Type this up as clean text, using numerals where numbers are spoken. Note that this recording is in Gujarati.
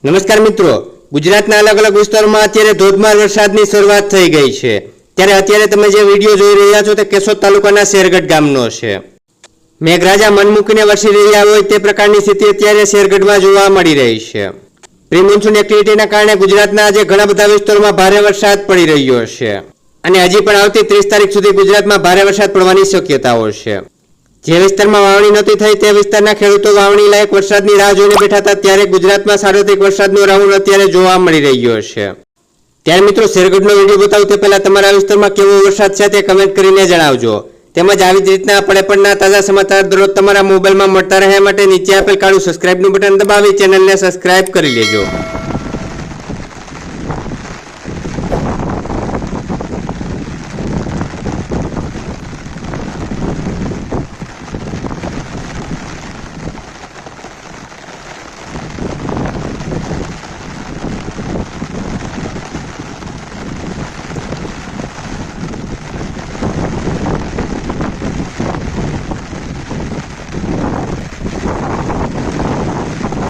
નમસ્કાર મિત્રો, ગુજરાતના અલગ અલગ વિસ્તારોમાં અત્યારે ધોધમાર વરસાદની શરૂઆત થઈ ગઈ છે। ત્યારે અત્યારે તમે જે વિડીયો જોઈ રહ્યા છો તે કેશોદ તાલુકાના શેરગઢ ગામનો છે। મેઘરાજા મન મૂકીને વરસી રહ્યા હોય તે પ્રકારની સ્થિતિ અત્યારે શેરગઢમાં જોવા મળી રહી છે। પ્રી મોન્સૂન એક્ટિવિટીના કારણે ગુજરાતના આજે ઘણા બધા વિસ્તારોમાં ભારે વરસાદ પડી રહ્યો છે અને હજી પણ આવતી 30 તારીખ સુધી ગુજરાતમાં ભારે વરસાદ પડવાની શક્યતાઓ છે। જે વિસ્તારમાં વાવણી નહોતી થઈ તે વિસ્તારના ખેડૂતો વાવણી લાયક વરસાદની રાહ જોઈને બેઠા હતા, ત્યારે ગુજરાતમાં સાર્વત્રિક વરસાદનો રાઉન્ડ અત્યારે જોવા મળી રહ્યો છે। ત્યારે મિત્રો, શેરગઢનો વિડીયો બતાવું તે પહેલા તમારા વિસ્તારમાં કેવો વરસાદ છે તે કમેન્ટ કરીને જણાવજો। તેમજ આવી જ રીતના પડેપણના તાજા સમાચાર દરરોજ તમારા મોબાઈલમાં મળતા રહે માટે નીચે આપેલ કાળું સબસ્ક્રાઇબનું બટન દબાવી ચેનલને સબસ્ક્રાઇબ કરી લેજો।